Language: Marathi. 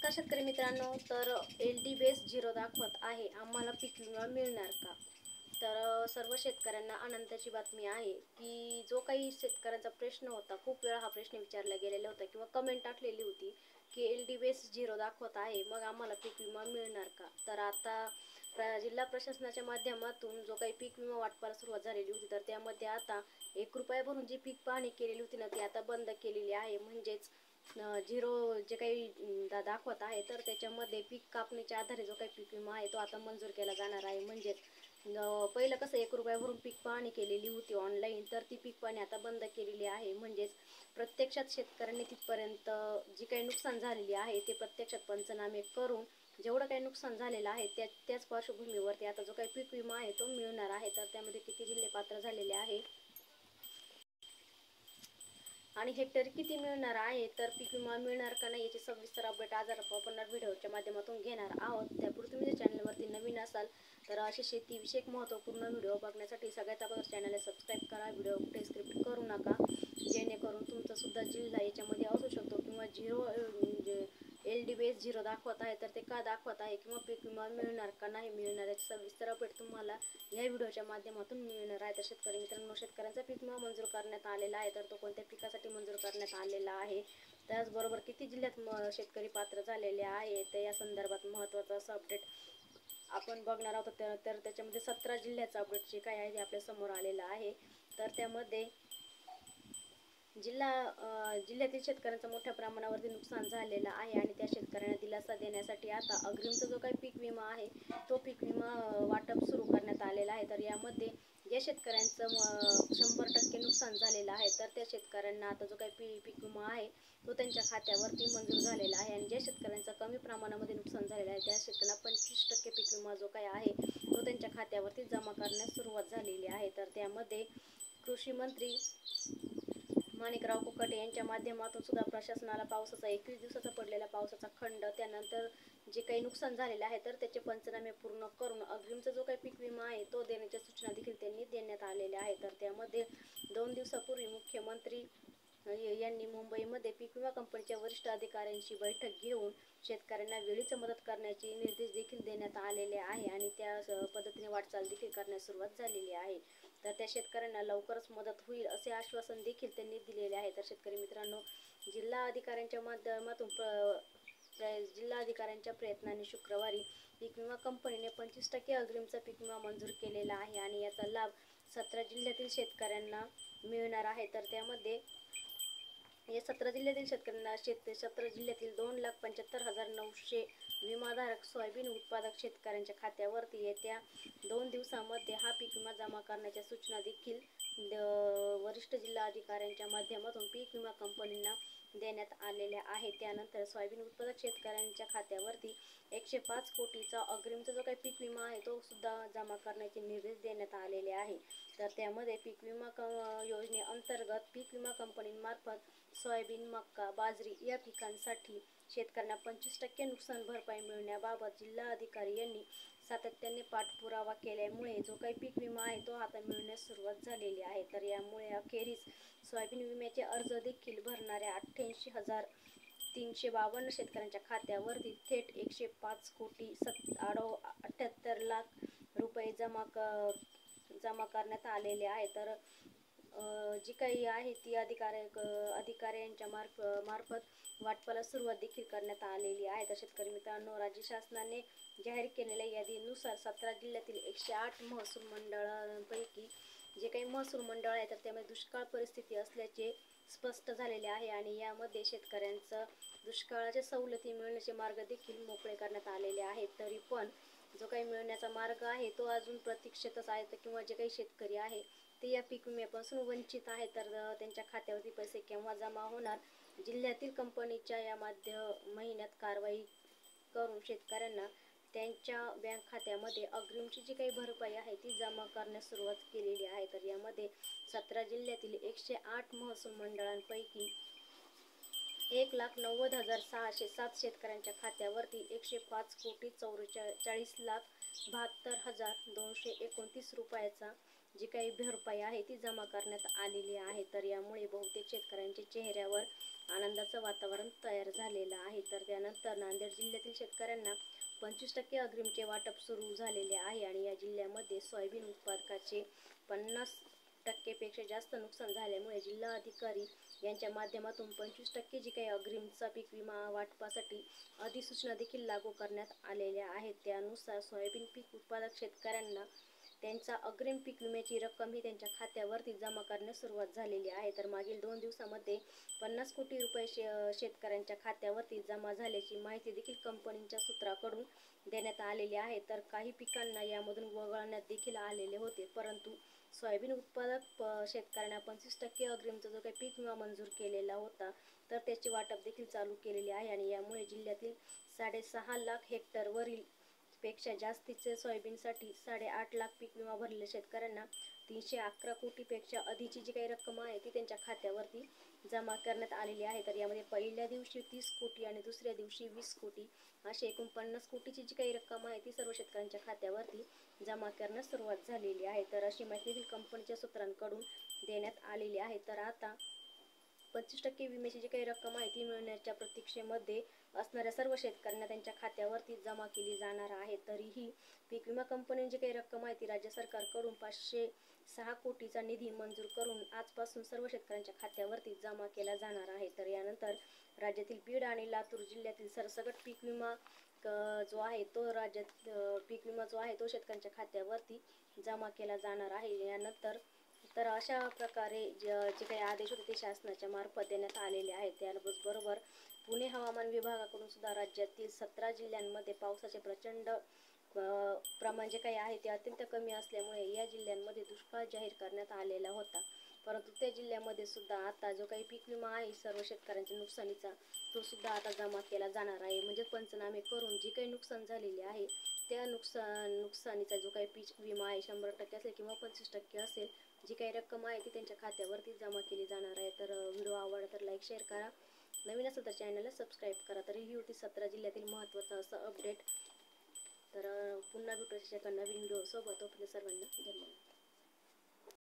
नमस्कार शेतकरी मित्रांनो, तर LD बेस 0 दाखवत आहे, आम्हाला पीक विमा मिळणार का? तर सर्व शेतकऱ्यांना आनंदाची बातमी आहे की जो काही शेतकऱ्यांचा प्रश्न होता, खूप वेळा हा प्रश्न विचारला गेलेला होता किंवा कमेंट टाकलेली होती की LD बेस 0 दाखवत आहे, मग आम्हाला पीक विमा मिळणार का? तर आता जिल्हा प्रशासनाच्या माध्यमातून जो काही पीक विमा वाटपाला सुरुवात झालेली होती, तर त्यामध्ये आता 1 रुपया भरून जी पीक पाहणी केलेली होती ना, ती आता बंद केलेली आहे. म्हणजेच 0 जे काही दाखवत आहे, तर त्याच्यामध्ये पीक कापणीच्या आधारे जो काही पीक विमा आहे तो आता मंजूर केला जाणार आहे. म्हणजेच पहिलं कसं 1 रुपया भरून पीक पाहणी केलेली होती ऑनलाईन, तर ती पीक पाहणी आता बंद केलेली आहे. म्हणजेच प्रत्यक्षात शेतकऱ्यांनी तिथपर्यंत जी काही नुकसान झालेली आहे ते प्रत्यक्षात पंचनामे करून जेवढं काही नुकसान झालेलं आहे त्याच पार्श्वभूमीवरती आता जो काही पीक विमा आहे तो मिळणार आहे. तर त्यामध्ये किती जिल्हे पात्र झालेले आहे आणि हेक्टरी किती मिळणार आहे, तर पीक विमा मिळणार का नाही याची सविस्तर अपडेट आज आपण व्हिडिओच्या माध्यमातून घेणार आहोत. त्यापूर्वी तुम्ही चॅनलवरती नवीन असाल तर असे शेतीविषयक महत्त्वपूर्ण व्हिडिओ बघण्यासाठी सगळ्यात अगोदर चॅनलला सबस्क्राईब करा. व्हिडिओ कुठे स्क्रिप्ट करू नका, जेणेकरून तुमचा सुद्धा जिल्हा याच्यामध्ये असू शकतो किंवा LD बेस 0 दाखवत आहे, तर ते का दाखवत आहे किंवा पीक विमा मिळणार का नाही मिळणार याची सविस्तर अपडेट तुम्हाला या व्हिडिओच्या माध्यमातून मिळणार आहे. तर शेतकरी मित्रांनो, शेतकऱ्यांचा पीक विमा मंजूर करण्यात आलेला आहे, तर तो कोणत्या पिकासाठी मंजूर करण्यात आलेला आहे, त्याचबरोबर किती जिल्ह्यात शेतकरी पात्र झालेले आहे, तर या संदर्भात महत्त्वाचा असं अपडेट आपण बघणार आहोत. तर त्याच्यामध्ये 17 जिल्ह्याचं अपडेट जे काय आहे ते आपल्या समोर आलेलं आहे. तर त्यामध्ये जिल्ह्यातील शेतकऱ्यांचं मोठ्या प्रमाणावरती नुकसान झालेलं आहे आणि त्या शेतकऱ्यांना दिलासा देण्यासाठी आता अग्रिमचा जो काही पीक विमा आहे तो पीक विमा वाटप सुरू करण्यात आलेला आहे. तर यामध्ये ज्या शेतकऱ्यांचं 100% नुकसान झालेलं आहे, तर त्या शेतकऱ्यांना आता जो काही पीक विमा आहे तो त्यांच्या खात्यावरती मंजूर झालेला आहे आणि ज्या शेतकऱ्यांचं कमी प्रमाणामध्ये नुकसान झालेलं आहे त्या शेतकऱ्यांना 25% पीक विमा जो काही आहे तो त्यांच्या खात्यावरती जमा करण्यास सुरुवात झालेली आहे. तर त्यामध्ये कृषी मंत्री माणिकराव कुकटे यांच्या माध्यमातून सुद्धा प्रशासनाला पावसाचा 21 दिवसाचा पडलेला पावसाचा खंड, त्यानंतर जे काही नुकसान झालेले आहे तर त्याचे पंचनामे पूर्ण करून अग्रिमचा जो काही पीक विमा आहे तो देण्याच्या सूचना देखील त्यांनी देण्यात आलेल्या आहे. तर त्यामध्ये 2 दिवसापूर्वी मुख्यमंत्री यांनी मुंबईमध्ये पीक विमा कंपनीच्या वरिष्ठ अधिकाऱ्यांची बैठक घेऊन शेतकऱ्यांना वेळीच मदत करण्याचे निर्देश देखील देण्यात आलेले आहे आणि त्या पद्धतीने वाटचाल देखील करण्यास सुरुवात झालेली आहे. तर त्या शेतकऱ्यांना लवकरच मदत होईल असे आश्वासन देखील त्यांनी दिलेले आहे. तर शेतकरी मित्रांनो, जिल्हा अधिकाऱ्यांच्या प्रयत्नाने शुक्रवारी पीक विमा कंपनीने 25% अग्रिमचा पीक विमा मंजूर केलेला आहे आणि याचा लाभ 17 जिल्ह्यातील शेतकऱ्यांना मिळणार आहे. तर त्यामध्ये या 17 जिल्ह्यातील शेतकऱ्यांना 17 जिल्ह्यातील 2,75,900 विमाधारक सोयाबीन उत्पादक शेतकऱ्यांच्या खात्यावरती येत्या 2 दिवसांमध्ये हा पीक विमा जमा करण्याच्या सूचना देखील वरिष्ठ जिल्हा अधिकाऱ्यांच्या माध्यमातून पीक विमा कंपनींना देण्यात आलेल्या आहेत. त्यानंतर सोयाबीन उत्पादक शेतकऱ्यांच्या खात्यावरती 105 कोटीचा अग्रिमचा जो काही पीक विमा आहे तो सुद्धा जमा करण्याचे निर्देश देण्यात आलेले आहे. तर त्यामध्ये पीक विमा योजनेअंतर्गत पीक विमा कंपनीमार्फत सोयाबीन, मक्का, बाजरी या पिकांसाठी शेतकऱ्यांना 25% नुकसान भरपाई मिळण्याबाबत जिल्हा अधिकारी यांनी सातत्याने पाठपुरावा केल्यामुळे जो काही पीक विमा आहे तो आता मिळण्यास सुरुवात झालेली आहे. तर यामुळे अखेरीस सोयाबीन विम्याचे अर्ज देखील भरणाऱ्या 88,352 शेतकऱ्यांच्या खात्यावरती थेट 105 कोटी 78 लाख रुपये जमा करण्यात आलेले आहे. तर जी काही आहे ती अधिकाऱ्यांच्या मार्फत वाटपाला सुरुवात देखील करण्यात आलेली आहे. तर शेतकरी मित्रांनो, राज्य शासनाने जाहीर केलेल्या यादीनुसार 17 जिल्ह्यातील 108 महसूल मंडळांपैकी जे काही महसूल मंडळ आहे तर त्यामध्ये दुष्काळ परिस्थिती असल्याचे स्पष्ट झालेले आहे आणि यामध्ये शेतकऱ्यांचं दुष्काळाच्या सवलती मिळण्याचे मार्ग देखील मोकळे करण्यात आलेले आहेत. तरी पण जो काही मिळण्याचा मार्ग आहे तो अजून प्रतीक्षेतच आहे. तर किंवा जे काही शेतकरी आहे ते या पीक विम्यापासून वंचित आहे, तर त्यांच्या खात्यावरती पैसे केव्हा जमा होणार, जिल्ह्यातील कंपनीच्या या महिन्यात कारवाई करून शेतकऱ्यांना त्यांच्या बँक खात्यामध्ये अग्रिमची जी काही भरपाई आहे ती जमा करण्यास सुरुवात केलेली आहे. तर यामध्ये 17 जिल्ह्यातील 108 महसूल मंडळांपैकी 1,90,607 शेतकऱ्यांच्या खात्यावरती 105 कोटी 44,72,229 रुपयाचा जी काही भरपाई आहे ती जमा करण्यात आलेली आहे. तर यामुळे बहुतेक शेतकऱ्यांच्या चेहऱ्यावर आनंदाचं वातावरण तयार झालेलं आहे. तर त्यानंतर नांदेड जिल्ह्यातील शेतकऱ्यांना 25% अग्रिमचे वाटप सुरू झालेले आहे आणि या जिल्ह्यामध्ये सोयाबीन उत्पादकाचे 50% जास्त नुकसान झाल्यामुळे जिल्हा अधिकारी यांच्या माध्यमातून 25% जी काही अग्रिमचा पीक विमा वाटपासाठी अधिसूचना देखील लागू करण्यात आलेल्या आहेत. त्यानुसार सोयाबीन पीक उत्पादक शेतकऱ्यांना त्यांचा अग्रिम पीक विम्याची रक्कम ही त्यांच्या खात्यावरती जमा करण्यास सुरुवात झालेली आहे. तर मागील 2 दिवसामध्ये 50 कोटी रुपये शेतकऱ्यांच्या खात्यावरती जमा झाल्याची माहिती देखील कंपनीच्या सूत्राकडून देण्यात आलेली आहे. तर काही पिकांना यामधून वगळण्यात देखील आलेले होते, परंतु सोयाबीन उत्पादक शेतकऱ्यांना 25% अग्रिमचा जो काही पीक विमा मंजूर केलेला होता तर त्याचे वाटप देखील चालू केलेले आहे आणि यामुळे जिल्ह्यातील 6.5 लाख हेक्टरवरील पेक्षा जास्तीचे सोयाबीनसाठी 8.5 लाख पीक विमा भरलेल्या शेतकऱ्यांना 311 कोटीपेक्षा अधिकची जी काही रक्कम आहे ती त्यांच्या खात्यावरती जमा करण्यात आलेली आहे. तर यामध्ये पहिल्या दिवशी 30 कोटी आणि दुसऱ्या दिवशी 20 कोटी अशी एकूण 50 कोटीची जी काही रक्कम आहे ती सर्व शेतकऱ्यांच्या खात्यावरती जमा करण्यास सुरुवात झालेली आहे. तर अशी माहिती देखील कंपनीच्या सूत्रांकडून देण्यात आलेली आहे. तर आता 25% विम्याची जी काही रक्कम आहे ती मिळण्याच्या प्रतीक्षेमध्ये असणाऱ्या सर्व शेतकऱ्यांना त्यांच्या खात्यावरती जमा केली जाणार आहे. तरीही पीक विमा कंपनीची जी काही रक्कम आहे ती राज्य सरकारकडून 506 कोटीचा निधी मंजूर करून आजपासून सर्व शेतकऱ्यांच्या खात्यावरती जमा केला जाणार आहे. तर यानंतर राज्यातील बीड आणि लातूर जिल्ह्यातील सरसकट पीक विमा जो आहे तो शेतकऱ्यांच्या खात्यावरती जमा केला जाणार आहे. यानंतर तर अशा प्रकारे जे काही आदेश होते ते शासनाच्या मार्फत देण्यात आलेले आहेत. त्याबरोबर पुणे हवामान विभागाकडून सुद्धा राज्यातील 17 जिल्ह्यांमध्ये पावसाचे प्रचंड प्रमाण जे काही आहे ते अत्यंत कमी असल्यामुळे या जिल्ह्यांमध्ये दुष्काळ जाहीर करण्यात आलेला होता. परंतु त्या जिल्ह्यामध्ये सुद्धा आता जो काही पीक विमा आहे सर्व शेतकऱ्यांच्या नुकसानीचा तो सुद्धा आता जमा केला जाणार आहे. म्हणजे पंचनामे करून जी काही नुकसान झालेले आहे त्या नुकसानीचा जो काही पीक विमा आहे 100% असेल किंवा 25% असेल, जी काही रक्कम आहे ती त्यांच्या खात्यावरती जमा केली जाणार आहे. तर व्हिडिओ आवडला तर लाईक शेअर करा, नवीन असेल तर चॅनलला सबस्क्राईब करा. तर ही होती 17 जिल्ह्यातील महत्त्वाचं असं अपडेट. तर पुन्हा भेटू एका नवीन व्हिडिओ सोबत. तोपर्यंत सर्वांना धन्यवाद.